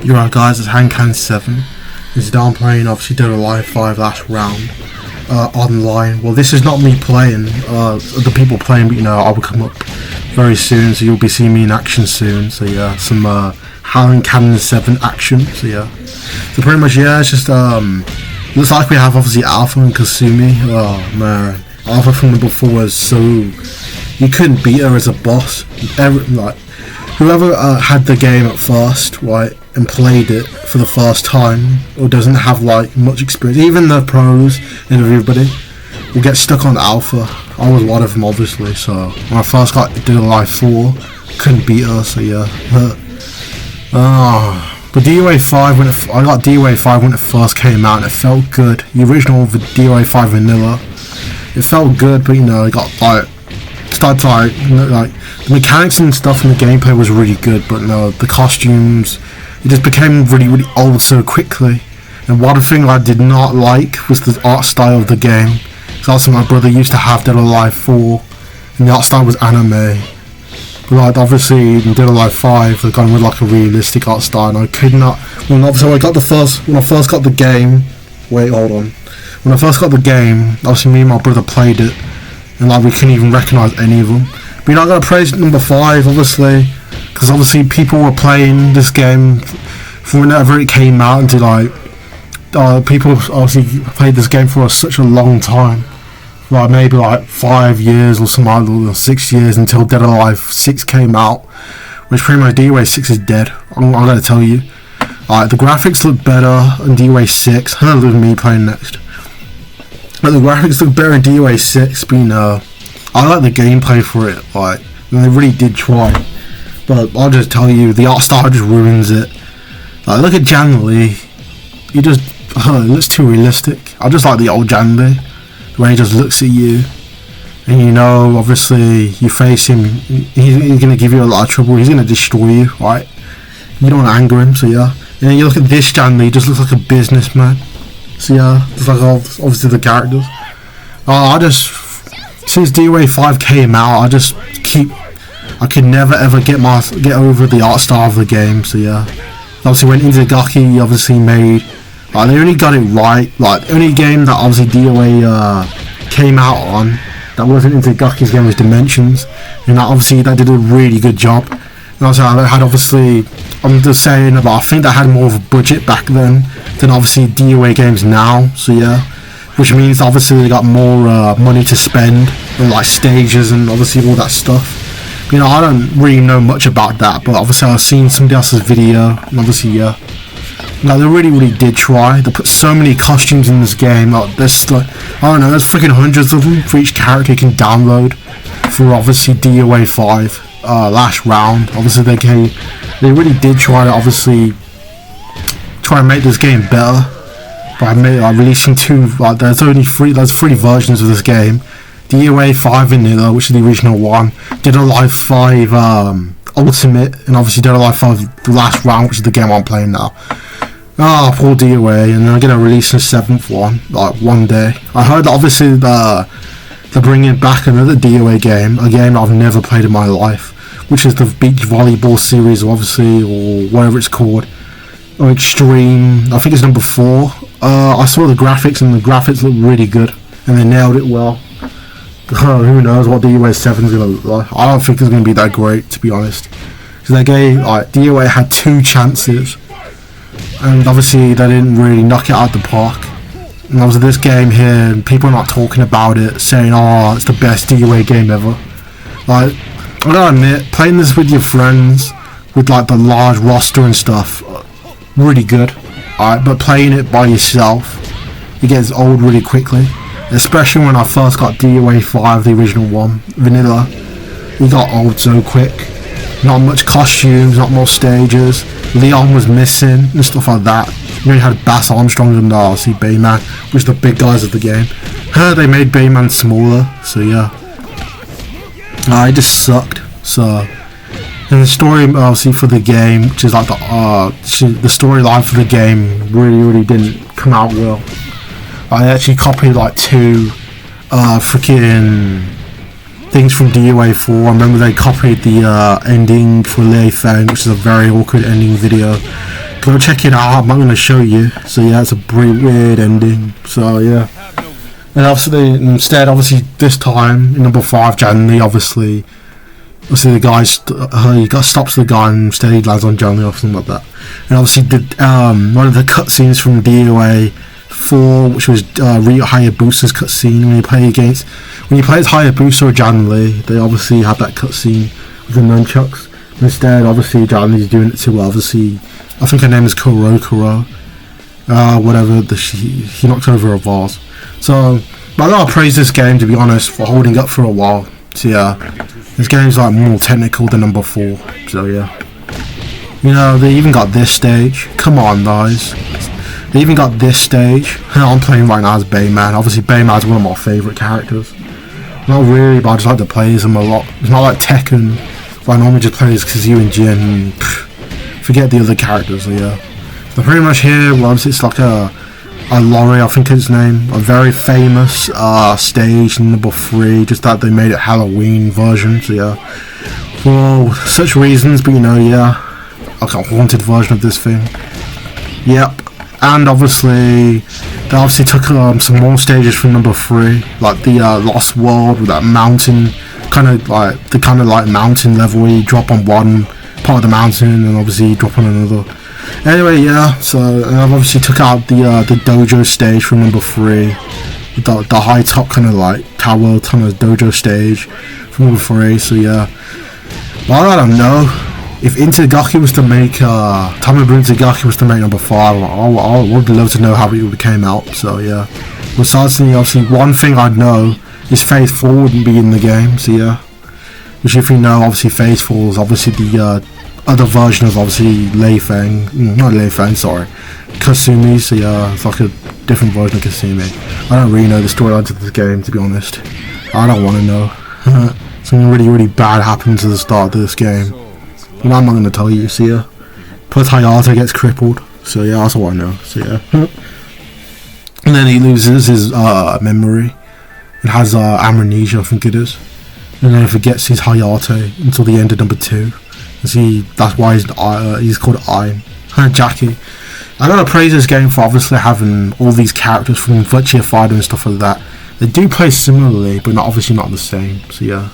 You're right, guys, it's Hankan7. This is down playing, obviously Dead or Alive 5 last round online. Well, this is not me playing, the people playing, but I will come up very soon, so you'll be seeing me in action soon. So yeah, some Hankan7 action. So yeah, so pretty much yeah, it's just looks like we have obviously Alpha and Kasumi. Oh man, Alpha from number 4 was so, you couldn't beat her as a boss. Whoever had the game at first, right, and played it for the first time, or doesn't have like much experience, even the pros and everybody, will get stuck on Alpha. I was one of them, obviously. So when I first got Dead or Alive 4, couldn't beat her. So yeah, but DOA 5 I got DOA 5 when it first came out, and it felt good. The original DOA 5 vanilla, it felt good, but it got started like the mechanics and stuff, and the gameplay was really good, but no, the costumes, it just became really, really old so quickly. And one thing I did not like was the art style of the game. So also my brother used to have Dead or Alive 4, and the art style was anime. But obviously in Dead or Alive 5, they've gone with like a realistic art style, and I could not. When I first got the game, when I first got the game, obviously me and my brother played it, and we couldn't even recognise any of them. But you're not going to praise number 5, obviously, because obviously people were playing this game from whenever it came out, and people obviously played this game for such a long time, maybe 5 years or something, or 6 years, until Dead or Alive 6 came out, which pretty much DOA 6 is dead. I'm going to tell you. The graphics look better in DOA 6. I don't know, me playing next. But the graphics look better in DOA 6, but I like the gameplay for it, and they really did try. But I'll just tell you, the art style just ruins it. Look at Jan Lee. It looks too realistic. I just like the old Jan Lee, the way he just looks at you, and obviously you face him, he's gonna give you a lot of trouble. He's gonna destroy you, right? You don't want to anger him, so yeah. And then you look at this Jan Lee, he just looks like a businessman. So yeah, just like obviously the characters. Since DOA 5 came out, I could never ever get over the art style of the game. So yeah, obviously when Inzagaki obviously made, they only got it right. The only game that obviously DOA came out on that wasn't Inzagaki's game was Dimensions, and that did a really good job. And also I had I'm just saying I think they had more of a budget back then than obviously DOA games now. So yeah, which means obviously they got more money to spend on stages and obviously all that stuff. I don't really know much about that, but obviously I've seen somebody else's video, and obviously yeah, they really, really did try. They put so many costumes in this game. There's there's freaking hundreds of them for each character you can download for obviously DOA 5 last round. Obviously they really did try to obviously try and make this game better by releasing there's 3 versions of this game. DOA 5 Vanilla, which is the original one, Dead or Alive 5 Ultimate, and obviously Dead or Alive 5 the last round, which is the game I'm playing now. Poor DOA, and they're going to release a 7th one, one day. I heard that obviously they're bringing back another DOA game, a game I've never played in my life, which is the beach volleyball series, obviously, or whatever it's called, or Extreme. I think it's number 4. I saw the graphics, and the graphics look really good, and they nailed it well. Who knows what DOA 7 is going to look like. I don't think it's going to be that great, to be honest. Because that game, DOA had 2 chances, and obviously they didn't really knock it out the park. And obviously this game here, people are not talking about it, saying, it's the best DOA game ever. I gotta admit, playing this with your friends, with the large roster and stuff, really good. But playing it by yourself, it gets old really quickly. Especially when I first got DOA 5, the original one, Vanilla. It got old so quick. Not much costumes, not more stages. Leon was missing and stuff like that. You only had Bass Armstrong and obviously Bayman, which are the big guys of the game. They made Bayman smaller, so yeah. It just sucked. So, and the story obviously for the game, which is the storyline for the game, really, really didn't come out well. I actually copied 2 freaking things from DOA 4. I remember they copied the ending for Lei Feng, which is a very awkward ending video. Go check it out. I'm not gonna show you. So yeah, it's a pretty weird ending. So yeah. And obviously, instead, obviously, this time in number 5, Janley, obviously the guy stops the guy and instead he lands on Janley or something like that. And obviously, one of the cutscenes from DOA 4, which was Hayabusa's cutscene when you play as Hayabusa or Janley, they obviously had that cutscene with the nunchucks. Instead, obviously, Janley's doing it to obviously, I think her name is Kurokuro. Whatever, he knocked over a vase. So, but I gotta praise this game, to be honest, for holding up for a while. So yeah, this game's like more technical than number 4. So yeah, you know, they even got this stage. Come on, guys, they even got this stage. I'm playing right now as Bayman. Obviously, Bayman's one of my favourite characters. Not really, but I just like to play as him a lot. It's not like Tekken, where I normally just play as Kazuya and Jin. Forget the other characters. So yeah, so pretty much here, well, obviously it's like a Lorry, I think his name, a very famous stage number 3, just that they made it Halloween version, so yeah, for such reasons, but you know, yeah, like a haunted version of this thing, yep. And obviously, they obviously took some more stages from number 3, like the Lost World with that mountain, kind of like mountain level where you drop on one part of the mountain and obviously you drop on another. Anyway, yeah, so I've obviously took out the dojo stage from number 3, the high top kind of like tower kind of dojo stage from number 3, so yeah. Well, I don't know, if Itagaki was to make, Tomoburu Itagaki was to make number 5, I would love to know how it came out, so yeah. Besides, obviously, one thing I'd know is Phase 4 wouldn't be in the game, so yeah. Which, if you know, obviously Phase 4 is obviously the other version of obviously Kasumi, so yeah, it's like a different version of Kasumi. I don't really know the storyline to this game, to be honest. I don't want to know. Something really, really bad happens at the start of this game. And I'm not going to tell you, so yeah. Plus Hayato gets crippled, so yeah, that's all I know, so yeah. And then he loses his memory. It has amnesia, I think it is. And then he forgets his Hayato until the end of number 2. See, that's why he's called Ein. Jackie. I gotta praise this game for obviously having all these characters from Virtua Fighter and stuff like that. They do play similarly, but obviously not the same. So yeah,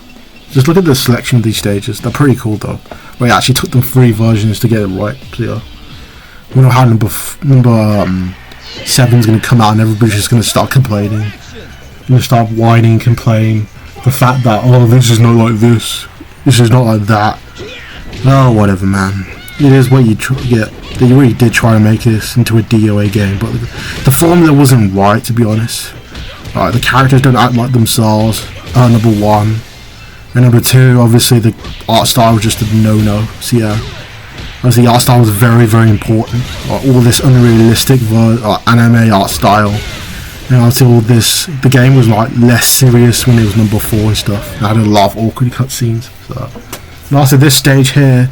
just look at the selection of these stages. They're pretty cool though. We actually took them 3 versions to get it right. So yeah, we know how number 7's gonna come out and everybody's just gonna start complaining. Gonna start whining and complaining. The fact that, oh, this is not like this. This is not like that. Oh, whatever, man. It is what you get. They really did try to make this into a DOA game, but the formula wasn't right, to be honest. The characters don't act like themselves, number 1. And number 2, obviously, the art style was just a no-no. So yeah, obviously the art style was very, very important. All this unrealistic anime art style. And obviously all this, the game was like less serious when it was number 4 and stuff. I had a lot of awkward cutscenes, so... And also this stage here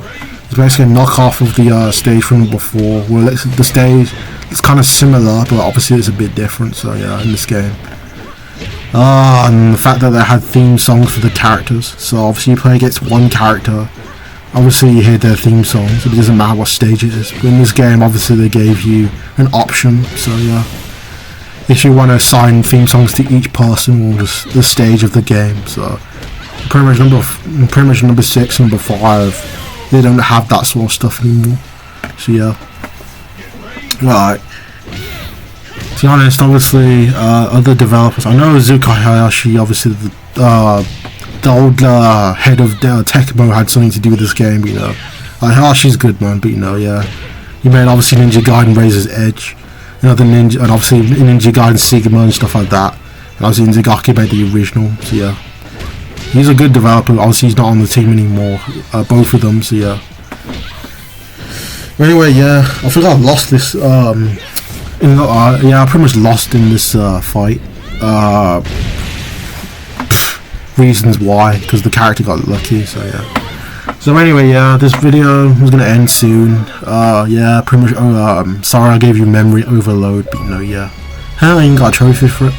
is basically a knockoff of the stage from number 4, where the stage is kind of similar, but obviously it's a bit different, so yeah, in this game. And the fact that they had theme songs for the characters, so obviously you play against one character, obviously you hear their theme songs, it doesn't matter what stage it is, but in this game obviously they gave you an option, so yeah. If you want to assign theme songs to each person or the stage of the game, so... Pretty much number 6 and number 5, they don't have that sort of stuff anymore. So yeah. Right. To be honest, obviously, other developers. I know Azuka Hayashi, obviously the old head of Tecmo had something to do with this game. You know, Hayashi's good, man. But you know, yeah, he made obviously Ninja Gaiden Razor's Edge, and obviously Ninja Gaiden Sigma and stuff like that. And obviously Itagaki made the original. So yeah. He's a good developer, obviously he's not on the team anymore, both of them, so yeah. Anyway, yeah, I think I lost this, yeah, I pretty much lost in this fight. Reasons why, because the character got lucky, so yeah. So anyway, yeah, this video is going to end soon. Yeah, pretty much, sorry I gave you memory overload, but you know, yeah. I ain't got a trophy for it.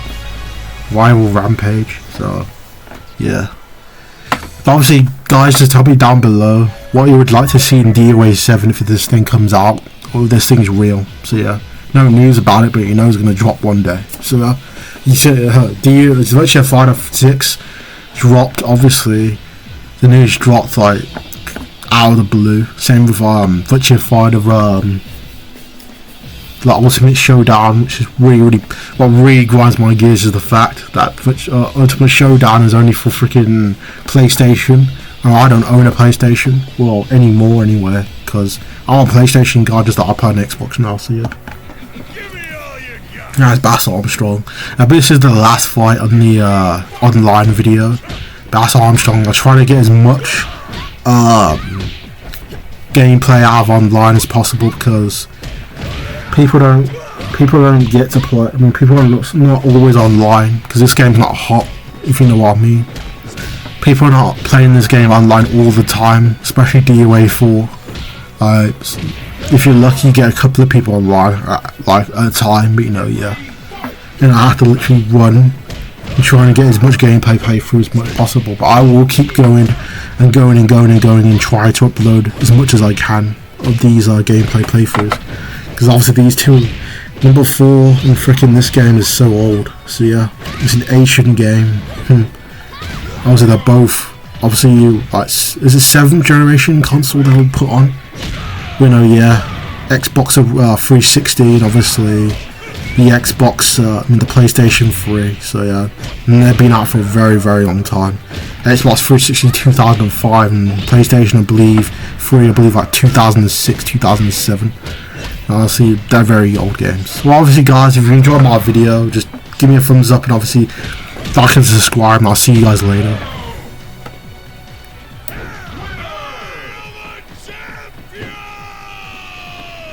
Rival Rampage, so, yeah. Obviously, guys, just tell me down below what you would like to see in DOA 7 if this thing comes out. oh, this thing's real. So yeah, no news about it, but you know it's gonna drop one day. So you said the Virtua Fighter 6 dropped. Obviously, the news dropped like out of the blue. Same with Virtua Fighter like Ultimate Showdown, which is really what really grinds my gears is the fact that Ultimate Showdown is only for freaking PlayStation. I don't own a PlayStation, well, anymore anyway, because I'm a PlayStation guy, just like iPad and Xbox now, so yeah. That's Bass Armstrong. Now, this is the last fight on the online video. Bass Armstrong, I try to get as much gameplay out of online as possible, because people don't get to play. I mean, people are not always online, because this game's not hot, if you know what I mean. People are not playing this game online all the time, especially DOA 4. If you're lucky, you get a couple of people online at a time, but you know, yeah. And I have to literally run and try and get as much gameplay playthrough as much as possible. But I will keep going and going and going and going and try to upload as much as I can of these gameplay playthroughs. Because obviously these two, number 4 and frickin' this game is so old. So yeah, it's an Asian game. Obviously they're both, obviously is it 7th generation console they would put on? You know, yeah, Xbox 360 and obviously the Xbox, the PlayStation 3, so yeah, and they've been out for a very, very long time. Xbox 360 2005 and PlayStation, I believe, like 2006, 2007. Honestly, they're very old games. Well, obviously guys, if you enjoyed my video, just give me a thumbs up and obviously like and subscribe, and I'll see you guys later.